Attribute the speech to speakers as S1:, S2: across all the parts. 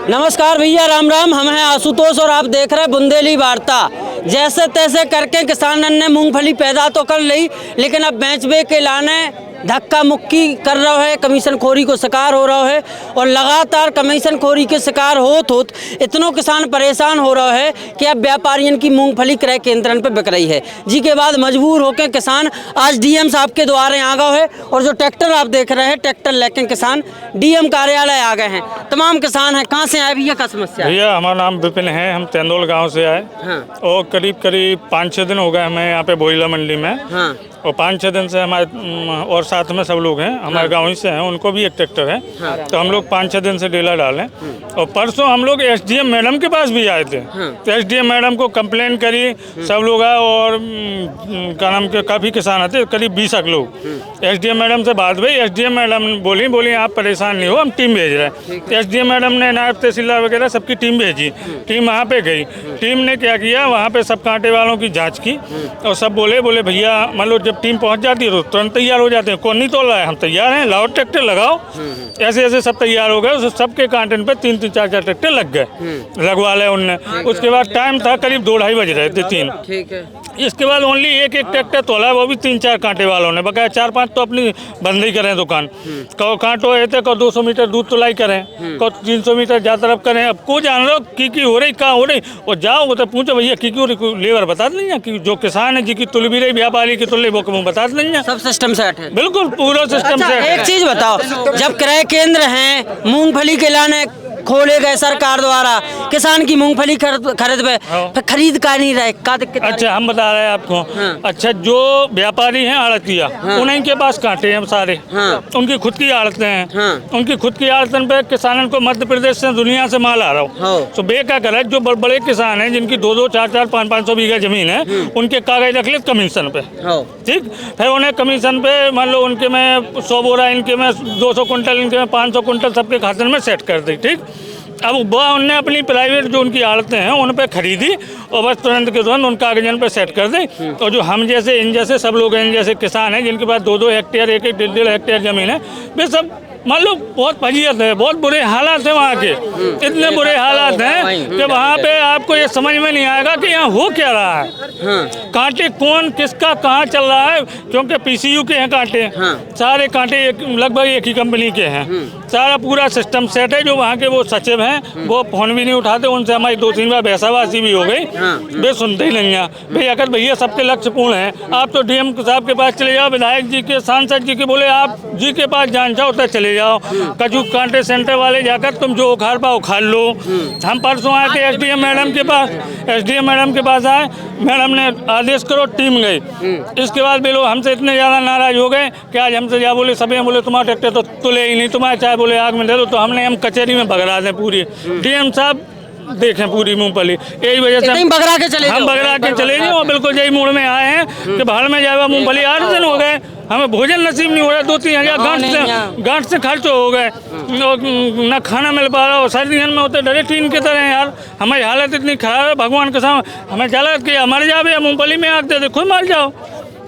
S1: नमस्कार भैया, राम राम। हम हैं आशुतोष और आप देख रहे हैं बुंदेली वार्ता। जैसे तैसे करके किसानन ने मूंगफली पैदा तो कर ली, लेकिन अब बेचबे के लाने धक्का मुक्की कर रहा है, कमीशन खोरी को शिकार हो रहा है। और लगातार कमीशन खोरी के शिकार होत इतनों किसान परेशान हो रहा है कि अब व्यापारियों की मूंगफली क्रय केंद्रन पे बिक रही है। जी के बाद मजबूर होकर किसान आज डीएम साहब के द्वारे आ गए है और जो ट्रैक्टर आप देख रहे हैं, ट्रैक्टर लेकर किसान डीएम कार्यालय आ गए हैं। तमाम किसान हैं। कहाँ से आए भैया, क्या समस्या है?
S2: भैया हमारा नाम विपिन है, हम तेंदुल गांव से आए।
S1: हाँ।
S2: और करीब 5-6 दिन हो गए हमें यहाँ पे बोईला मंडी में।
S1: हाँ।
S2: और 5-6 दिन से हमारे और साथ में सब लोग हैं, हमारे गाँव ही से हैं, उनको भी एक ट्रैक्टर है।
S1: हाँ।
S2: तो हम लोग 5-6 दिन से डेला डालें। और परसों हम लोग एसडीएम मैडम के पास भी आए थे। तो एसडीएम मैडम को कंप्लेन करी, सब लोग आए और क्या नाम के काफ़ी किसान आते, करीब 20 लोग। एसडीएम मैडम से बात हुई, एसडीएम मैडम बोली आप परेशान नहीं हो, हम टीम भेज रहे हैं। एसडीएम मैडम ने नायब तहसीलदार वगैरह सबकी टीम भेजी। टीम वहाँ पे गई। टीम ने क्या किया, वहाँ पे सब कांटे वालों की जांच की और सब बोले भैया मान लो जब टीम पहुँच जाती है तो तुरंत तैयार हो जाते हैं। कौन नहीं तोल रहा है, हम तैयार हैं, लाओ ट्रैक्टर लगाओ। ऐसे सब तैयार हो गए। सबके कांटे पे 3-3, 4-4 ट्रैक्टर लग गए, लगवा ले उनने। उसके बाद टाइम था करीब 2-2:30 बज रहे थे, 3।
S1: ठीक है।
S2: इसके बाद ओनली एक ट्रैक्टर तोला, वो भी 3-4 कांटे वालों ने। बकाया 4-5 तो अपनी बंद ही करें दुकान। कहो कांटो है तो 200 मीटर दूर तुलाई करें, कहो 300 मीटर जा तरफ करें। अब को जान लो की हो रही, कहाँ हो रही। और जाओ वो तो पूछो भैया की हो रही, लेबर बता नहीं है कि जो किसान है जिसकी तुल भी रही, व्यापारी की तुल वो बता नहीं है।
S1: सब सिस्टम सेट है,
S2: बिल्कुल पूरा सिस्टम
S1: अच्छा,
S2: सेट है।
S1: एक चीज बताओ, जब क्रय केंद्र हैं मूंगफली के लाने खोले गए सरकार द्वारा, किसान की मूंगफली खरीद का नहीं रहे, का दिक्कत?
S2: अच्छा हम बता रहे हैं आपको। अच्छा जो व्यापारी हैं आड़तिया, उन्हीं के पास कांटे हैं सारे। उनकी खुद की आड़तें हैं। उनकी खुद की आड़तन पे किसानों को मध्य प्रदेश से दुनिया से माल आ रहा हो। तो बेका करे जो बड़े किसान हैं जिनकी 2-2, 4-4, 500 बीघा जमीन है, उनके कागज रख ले कमीशन पे। ठीक, फिर उन्हें कमीशन पे मान लो उनके में 100 बोरा, इनके में 200 कुंटल, इनके में 500 कुंटल सबके खाते में सेट कर दी। ठीक, अब वह उनने अपनी प्राइवेट जो उनकी आड़तें हैं उन पे खरीदी और बस तुरंत के तुरंत उन कागजन पे सेट कर दी। और जो हम जैसे इन जैसे सब लोग इन जैसे किसान हैं जिनके पास 2-2 हेक्टेयर, 1-1, 1.5 हेक्टेयर जमीन है, वे सब मान लो बहुत फजीयत है, बहुत बुरे हालात हैं वहाँ के। इतने बुरे हालात हैं कि वहाँ पे आपको ये समझ में नहीं आएगा कि यहाँ हो क्या रहा है। कांटे कौन किसका कहाँ चल रहा है, क्योंकि पीसीयू के हैं कांटे। सारे कांटे लगभग एक ही कंपनी के हैं। सारा पूरा सिस्टम सेट है। जो वहाँ के वो सचिव हैं वो फोन भी नहीं उठाते, उनसे हमारी 2-3 बार बहसाबाजी भी हो गई, वे सुनते ही नहीं है। भाई अगर भैया सबके लक्ष्य पूर्ण है, आप तो डीएम साहब के पास चले जाओ, विधायक जी के, सांसद जी के, बोले आप जी के पास जान जाओ तो चले जाओ। कचू कांटे सेंटर वाले जाकर तुम जो उखाड़ पाओ उखाड़ लो। हम परसों आए थे एसडीएम मैडम के पास। एसडीएम मैडम के पास आए, मैडम ने आदेश करो, टीम गई। इसके बाद भी लोग हमसे इतने ज़्यादा नाराज हो गए कि आज हमसे जा बोले सभी बोले तुम्हारा ट्रैक्टर तो तुले ही नहीं, तुम्हारे चाहे बोले आग में दे दो। तो हम कचहरी में भगरा दें पूरी। डीएम साहब देखें पूरी मूंगफली, यही वजह से हम बगरा के चले गए। और बिल्कुल यही मूड में आए हैं कि भाड़ में जाएगा मूंगफली। 8 दिन हो गए, हमें भोजन नसीब नहीं हो रहा। 2-3 हज़ार गांठ से खर्च हो गए, ना खाना मिल पा रहा। और सर्दियों में होते डरे टीन की तरह यार। हमारी हालत इतनी खराब है, भगवान के सामने हमें चला कि मर जाओ या मूंगफली में आग दे दे, खुद मर जाओ।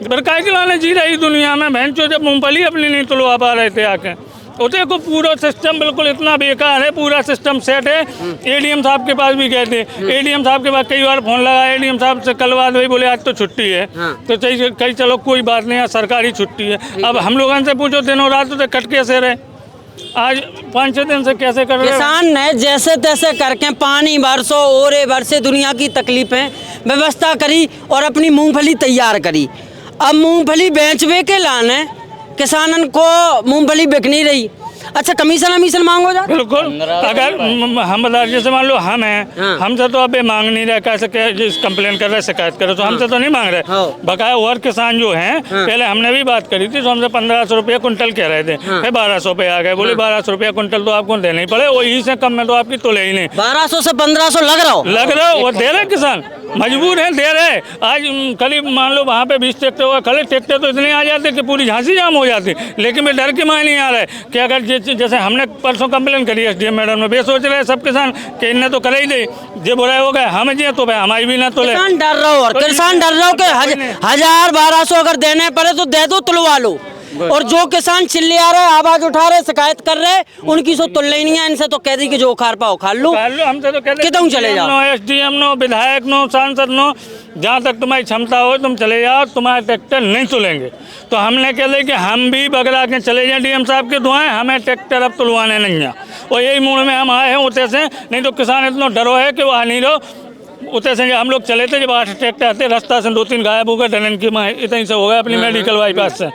S2: बरकाय के लाने जी रही दुनिया में बहन चो, जब मूंगफली अपनी नहीं तुलवा पा रहे थे आके। उसे को पूरा सिस्टम बिल्कुल इतना बेकार है, पूरा सिस्टम सेट है। एडीएम साहब के पास भी गए थे, एडीएम साहब के पास कई बार फोन लगा, एडीएम साहब से कल बात हुई, बोले आज तो छुट्टी है। तो कहीं चलो कोई बात नहीं है, सरकारी छुट्टी है। अब हम लोगों से पूछो दिनों रात तो कट कैसे रहे, आज 5-6 दिन से कैसे कर रहे?
S1: किसान ने जैसे तैसे करके पानी बरसों ओरे बरसे दुनिया की तकलीफें व्यवस्था करी और अपनी मूंगफली तैयार करी। अब मूंगफली बेचबे के लाने किसानन को मूंगफली बिक नहीं रही। अच्छा कमीशन मांगो जा?
S2: बिल्कुल। अगर हम बता जैसे मान लो हम हैं, हमसे तो अब मांग नहीं रहे, कैसे कंप्लेन कर रहे, शिकायत कर रहे, तो हमसे तो नहीं मांग रहे। बकाया और किसान जो हैं, पहले हमने भी बात करी थी तो हमसे 1500 रुपये कुंटल कह रहे थे, फिर 1200 पे आ गए। बोले 1200 रुपये कुंटल तो आपको देने ही पड़े, वही से कम में तो आपकी तो ले ही नहीं।
S1: 1200 से 1500 लग रहा हो,
S2: वो दे रहे किसान, मजबूर है, दे रहे। आज करीब मान लो वहाँ पे 20 ट्रैक्टर हुआ, खड़े ट्रैक्टर तो इतने आ जाते कि पूरी झांसी जाम हो जाती। लेकिन मैं डर के माय नहीं आ रहा है कि अगर जैसे हमने परसों कंप्लेन करी एसडीएम मैडम ने, वे सोच रहे सब किसान कि इन्हें तो करे ही दे, जे बुरा हो गए हम जी तो भाई हमारी भी ना तो ले।
S1: किसान डर रहा हो कि 1000-1200 अगर देने पड़े तो दे दो, तुलवा लो। और जो किसान चिल्ला रहे, आवाज उठा रहे, शिकायत कर रहे, उनकी सो तुल्ले ही नहीं है। इनसे तो कह दी कि जो उखाड़ पाओ उखाड़ लो।
S2: हमसे तो कहते
S1: कितों चले जाओ,
S2: एसडीएम नो, विधायक नो, सांसद नो, जहाँ तक तुम्हारी क्षमता हो तुम चले जाओ, तुम्हारे ट्रैक्टर नहीं तुलेंगे। तो हमने कह लिया कि हम भी बगरा के चले जाएं डीएम साहब के दुआएं, हमें ट्रैक्टर अब तुलवाने नहीं है। और यही मूड में हम आए हैं उते से, नहीं तो किसान इतना डरो है कि वहाँ नहीं रहो। उते से हम लोग चले थे, जब 8 ट्रैक्टर आते, रास्ता से 2-3 गायब हो गए, डरन की माँ इतनी से हो गया अपनी मेडिकल बाईपास से,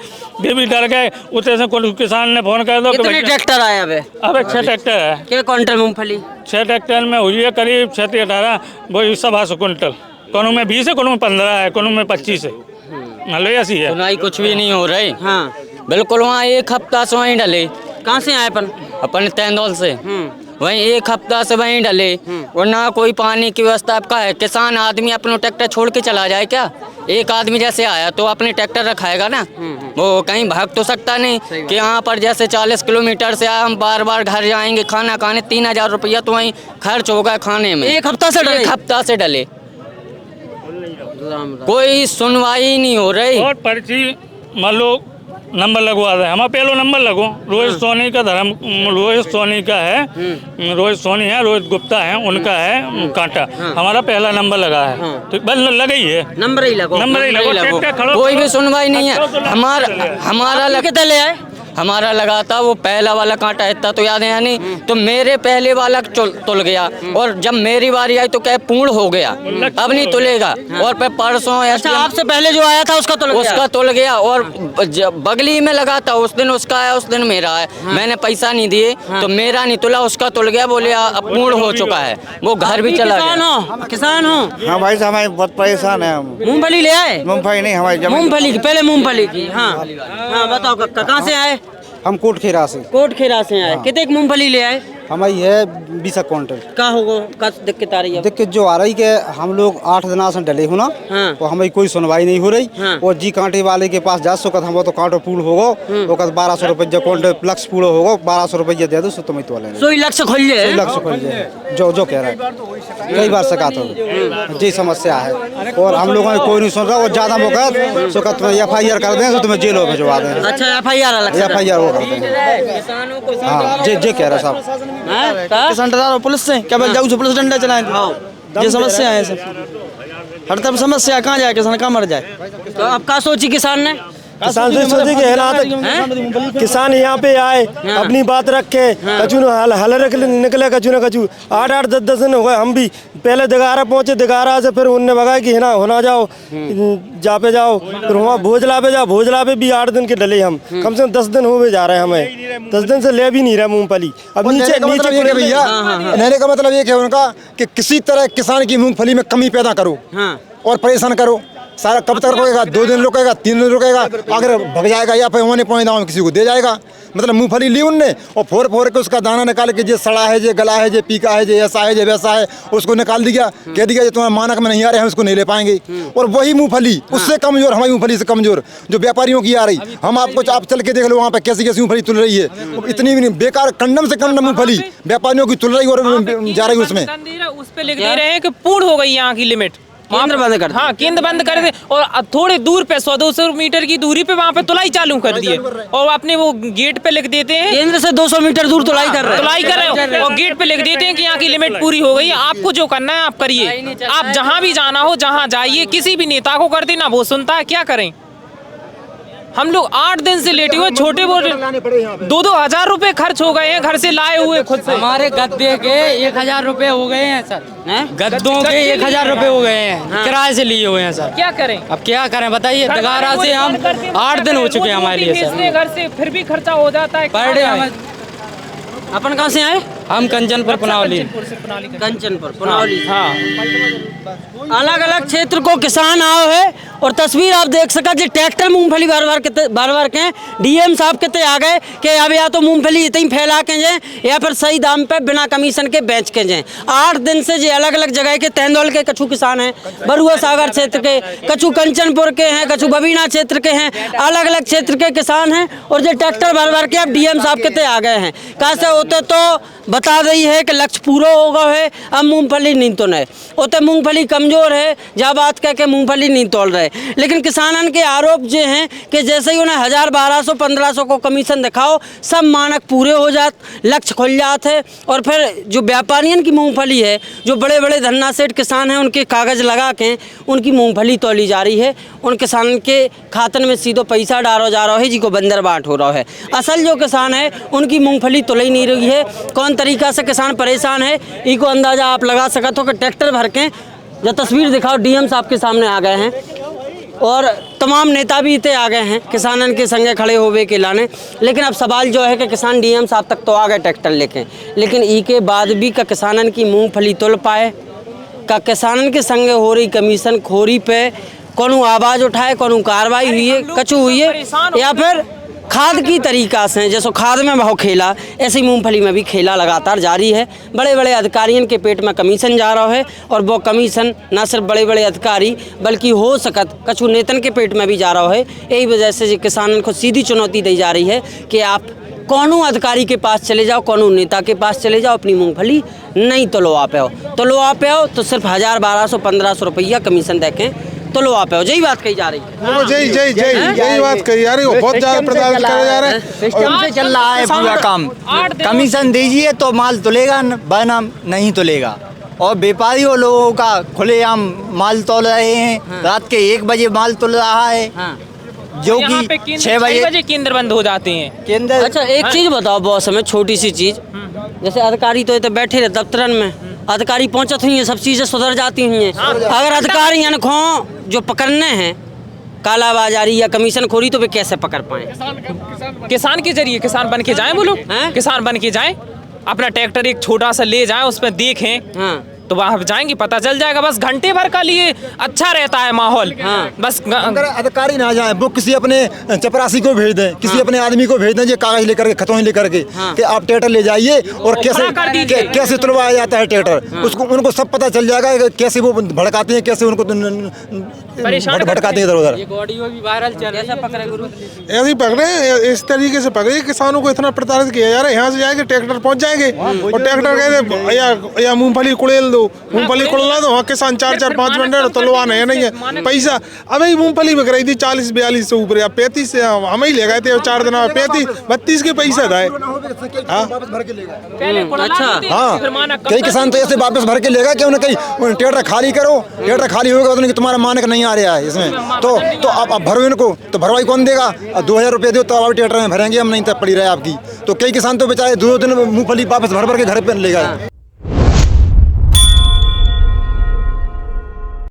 S2: ये भी डर गए। उते से कोई किसान ने फोन कर दो कि
S1: कितने ट्रैक्टर आए अब?
S2: अब 6 ट्रैक्टर है।
S1: क्या क्विंटल मूंगफली?
S2: 6 ट्रैक्टर में हुई है करीब 36-18, वही 100 क्विंटल। कोनो में 20 है, कोनो में 15 है, कोनो में 25 है। मतलब ऐसी है।
S3: सुनाई कुछ भी नहीं हो रही।
S1: हाँ
S3: बिल्कुल, वहाँ 1 हफ्ता से वहीं डले।
S1: कहाँ से आए
S3: अपन तेंदौल से वहीं 1 हफ्ता से वहीं डले, और ना कोई पानी की व्यवस्था आपका है। किसान आदमी अपना ट्रैक्टर छोड़ के चला जाए क्या? एक आदमी जैसे आया तो अपने ट्रैक्टर रखाएगा ना, वो कहीं भाग तो सकता नहीं कि यहाँ पर जैसे 40 किलोमीटर से आए, हम बार बार घर जाएंगे खाना खाने, 3000 रुपया तो वहीं खर्च होगा खाने में।
S1: 1 हफ्ता से डले?
S3: 1 हफ्ता से डले, कोई सुनवाई नहीं हो रही।
S2: और पर्ची मान लो नंबर लगवा रहे, हमारा पहले नंबर लगो। रोहित सोनी का धर्म, रोहित सोनी का है, रोहित सोनी है, रोहित गुप्ता है, उनका है कांटा, हमारा पहला नंबर लगा है। तो बस लगा ही है,
S1: नंबर ही लगो,
S2: नंबर ही लगो।
S3: कोई भी सुनवाई नहीं है। हमारा
S1: कितने ले आए?
S3: हमारा लगा था वो पहला वाला कांटा, इतना तो याद है नहीं, तो मेरे पहले वाला तुल गया, और जब मेरी बारी आई तो क्या पूर्ण हो गया, अब नहीं तुलेगा। और फिर परसों
S1: अच्छा, आपसे पहले जो आया था उसका
S3: तुल गया, और बगली में लगा था, उस दिन उसका आया, उस दिन मेरा है। मैंने पैसा नहीं दिए तो मेरा नहीं तुला, उसका तुल गया, बोले अब पूर्ण हो चुका है, वो घर भी चला गया।
S1: किसान हो?
S4: हाँ भाई साहब, हमारे बहुत परेशान है हम।
S1: मूंगफली ले आए?
S4: मूंगफली नहीं, हमारी
S1: मूंगफली की, पहले मूंगफली की। हाँ हाँ, बताओ कहाँ से आए?
S4: हम कोटखेरा से।
S1: कोटखेरा से आए। कितने मूंगफली ले आए?
S4: हमारी है 20 क्विंटल।
S1: क्या होगा, क्या दिक्कत आ रही है?
S4: दिक्कत जो आ रही है, हम लोग 8 दिना से डले हो ना, तो हमारी कोई सुनवाई नहीं हो रही। और जी कांटे वाले के पास जा सको हम तो कांटो पूल होगा, वो 1200 रुपये क्विंटल लक्ष्य पूल होगा, 1200 रुपये दे दो सो तुम्हें तो लेंगे।
S1: सोई लक्ष्य खोल जाए,
S4: लक्ष्य खोल जाए, जो कह रहा है। कई बार शिकायत हो, जी समस्या है, और हम लोगों ने कोई नहीं सुन रहा। और ज्यादा मौका सो तुम्हें FIR कर दें, तो तुम्हें जेलों में भिजवा दें।
S1: अच्छा, FIR
S4: वो कर दें। हाँ जी कह रहा साहब।
S5: किसान डरा पुलिस से क्या बोल जाऊँ, पुलिस डंडा चलाएं। ये समस्या है सब, हर तरफ समस्या, कहाँ जाए किसान, कहाँ मर जाए।
S1: तो अब क्या सोची किसान ने?
S6: किसान से सोचे कि हालात किसान यहाँ पे आए, अपनी बात रखे, कचू हल निकले, कचू न कचू 8-8 10 दिन हो गए। हम भी पहले दिगारा पहुँचे, दिगारा से फिर उनने भगा कि है ना होना जाओ, जा पे जाओ, फिर वहाँ भोजला पे जाओ, भोजला पे भी 8 दिन के डले हम, कम से कम 10 दिन हो गए जा रहे हैं हमें, 10 दिन से ले भी नहीं रहा मूंगफली। अब नीचे
S7: भैया कहने का मतलब ये है उनका कि किसी तरह किसान की मूंगफली में कमी पैदा करो और परेशान करो। सारा कब तक रुकेगा? 2 दिन रुकेगा, 3 दिन रुकेगा, अगर भग जाएगा या फिर होने पहुँच दाम किसी को दे जाएगा। मतलब मूंगफली ली उनने और फोड़ फोड़ के उसका दाना निकाल के, जो सड़ा है, जो गला है, जो पीका है, जो ऐसा है, जो वैसा है, उसको निकाल दिया, कह दिया तुम्हारे मानक में नहीं आ रहे हैं, उसको नहीं ले पाएंगे। और वही मूंगफली उससे कमजोर, हमारी मूंगफली से कमजोर जो व्यापारियों की आ रही। हम आपको आप चल के देख लो वहाँ पे कैसी कैसी मूंगफली तुल रही है, इतनी बेकार कंडम से कंडम मूंगफली व्यापारियों की तुल रही और जा रही उसमें।
S8: उस पे लिख दे रहे हैं कि पूर्ण हो गई यहाँ की लिमिट,
S1: केंद्र बंद कर।
S8: हाँ, केंद्र बंद कर दे, और थोड़े दूर पे 100-200 मीटर की दूरी पे वहाँ पे तुलाई चालू कर दिए, और अपने वो गेट पे लिख देते हैं
S1: केंद्र से 200 मीटर दूर तुलाई कर रहे
S8: हैं, और गेट पे लिख देते हैं कि यहाँ की लिमिट पूरी हो गई है, आपको जो करना है आप करिए। आप जहाँ भी जाना हो, जहाँ जाइए, किसी भी नेता को कर देना, वो सुनता है, क्या करें। हम लोग 8 दिन से लेटे हुए, छोटे बोले 2-2 हजार रुपए खर्च हो गए हैं घर से लाए हुए खुद से।
S3: हमारे गद्दे के 1000 रुपए हो गए हैं सर, गद्दों के 1000 रुपए हो गए हैं, किराए से लिए हुए हैं सर।
S8: क्या करें,
S3: अब क्या करें बताइए। दगारा से हम 8 दिन हो चुके हैं हमारे लिए सर,
S8: घर से फिर भी खर्चा हो जाता है
S3: पर डे।
S1: अपन कहाँ से आए?
S3: हम कंचनपुर पुनावली।
S1: कंचनपुर पुनावली। हाँ, अलग अलग क्षेत्र को किसान आओ है, और तस्वीर आप देख सका जी, ट्रैक्टर मूंगफली बार बार के डीएम साहब कहते आ गए कि अब या तो मूंगफली इतनी फैला के जाए या फिर सही दाम पे बिना कमीशन के बेच के जाए। 8 दिन से जी अलग अलग जगह के, तेंदौल के कछु किसान हैं, बरुआ सागर क्षेत्र के, कछु कंचनपुर के हैं, कछु बबीना क्षेत्र के हैं, अलग अलग क्षेत्र के किसान हैं। और जो ट्रैक्टर भर के अब डीएम साहब कहते आ गए हैं, कैसे होते तो बता रही है कि लक्ष्य पूरा होगा है, अब मूंगफली नहीं तो नहीं उतने मूंगफली कमज़ोर है, जहाँ बात कह के मूंगफली नहीं तोल रहे। लेकिन किसानन के आरोप जो हैं कि जैसे ही उन्हें 1000, 1200, 1500 को कमीशन दिखाओ, सब मानक पूरे हो जात, लक्ष्य खुल जाते हैं। और फिर जो व्यापारियन की मूंगफली है, जो बड़े बड़े धन्ना सेठ किसान हैं, उनके कागज़ लगा के उनकी मूंगफली तोली जा रही है। उन किसानन के खातन में सीधो पैसा डालो जा रहा है, जी को बंदर बाट हो रहा है। असल जो किसान है उनकी मूंगफली तुलाई नहीं रही है। कौन तरीका से किसान परेशान है, इको अंदाज़ा आप लगा सकते हो कि ट्रैक्टर भर के जो तस्वीर दिखाओ, डीएम साहब के सामने आ गए हैं और तमाम नेता भी इतने आ गए हैं किसानन के संगे खड़े होवे के लाने। लेकिन अब सवाल जो है कि किसान डीएम साहब तक तो आ गए ट्रैक्टर लेके, लेकिन ई के बाद भी का किसानन की मूंगफली तुल पाए, का किसानन के संगे हो रही कमीशन खोरी पे कौन आवाज़ उठाए, कौन कार्रवाई हुई है, कछु हुई है, या फिर खाद की तरीका से जैसे खाद में भाव खेला, ऐसे ही मूंगफली में भी खेला लगातार जारी है। बड़े बड़े अधिकारियों के पेट में कमीशन जा रहा है और वो कमीशन न सिर्फ बड़े बड़े अधिकारी बल्कि हो सकत कछु नेतन के पेट में भी जा रहा है। यही वजह से किसानों को सीधी चुनौती दी जा रही है कि आप कौनों अधिकारी के पास चले जाओ, कौनों नेता के पास चले जाओ, अपनी मूंगफली नहीं तुलवा पाओ, तुलवा पाओ तो सिर्फ 1000, 1200, 1500 रुपया कमीशन देखें तो लो आप यही बात कही जा रही है।
S9: यही बात कही जा रही है, बहुत ज्यादा प्रताड़ित करे जा रहे हैं।
S5: सिस्टम से चल रहा है पूरा काम। कमीशन दीजिए तो माल तुलेगा, वरना नहीं तुलेगा। और व्यापारियों लोगों का खुलेआम माल तोल रहे हैं। रात के 1 बजे माल तुल रहा है, जो कि 6 बजे
S8: केंद्र बंद हो जाते हैं।
S5: केंद्र।
S1: अच्छा एक चीज बताओ बॉस, हमें छोटी सी चीज, जैसे अधिकारी तो बैठे रहे दफ्तरन में, अधिकारी पहुंचत हुई हैं, सब चीजें सुधर जाती हुई हैं। अगर अधिकारी को जो पकड़ने हैं कालाबाजारी या कमीशन खोरी, तो वे कैसे पकड़ पाए?
S8: किसान के जरिए किसान बन के जाएं वो लोग, किसान बन के जाएं, अपना ट्रैक्टर एक छोटा सा ले जाएं, उसमें देखें तो वहाँ जाएंगे, पता चल जाएगा। बस घंटे भर का लिए अच्छा रहता है माहौल। बस
S7: अगर अधिकारी ना जाए, वो किसी अपने चपरासी को भेज दें, किसी अपने आदमी को भेज दें, जो कागज लेकर के, खतौनी लेकर के कि आप ट्रैक्टर ले जाइए और कैसे तुलवाया जाता है ट्रैक्टर, उसको उनको सब पता चल जाएगा कि कैसे वो भड़काते हैं, कैसे उनको भड़काते हैं इधर उधर।
S9: ऐसे ही पकड़े, इस तरीके से पकड़े। किसानों को इतना प्रताड़ित किया जा रहा है। यहाँ से जाएंगे ट्रैक्टर पहुँच जाएंगे और ट्रैक्टर कहते या मूंगफली कुड़ेल दो, मूंगफली कुड़ला दो, वहाँ किसान 4-4-5 मिनट तुलवाना है नहीं है पैसा। अब ही मूंगफली बिक रही थी 40-42 से ऊपर या 35 से, हम ही ले गए थे 4 दिन 35-32 के पैसा था।
S7: हाँ, कई किसान तो ऐसे वापस भर के लेगा कि उन्हें कहीं ट्रैक्टर खाली करो, ट्रैक्टर खाली होगा तो तुम्हारा मानक नहीं आ रहा है इसमें, तो आप भरो इनको, तो भरवाई कौन देगा? 2000 रुपये दो तो आप ट्रैक्टर में भरेंगे, हम नहीं तब पड़ी रहे आपकी। तो कई किसान तो बेचारे 2 दिन मूंगफली वापस भर के घर पे ले गए।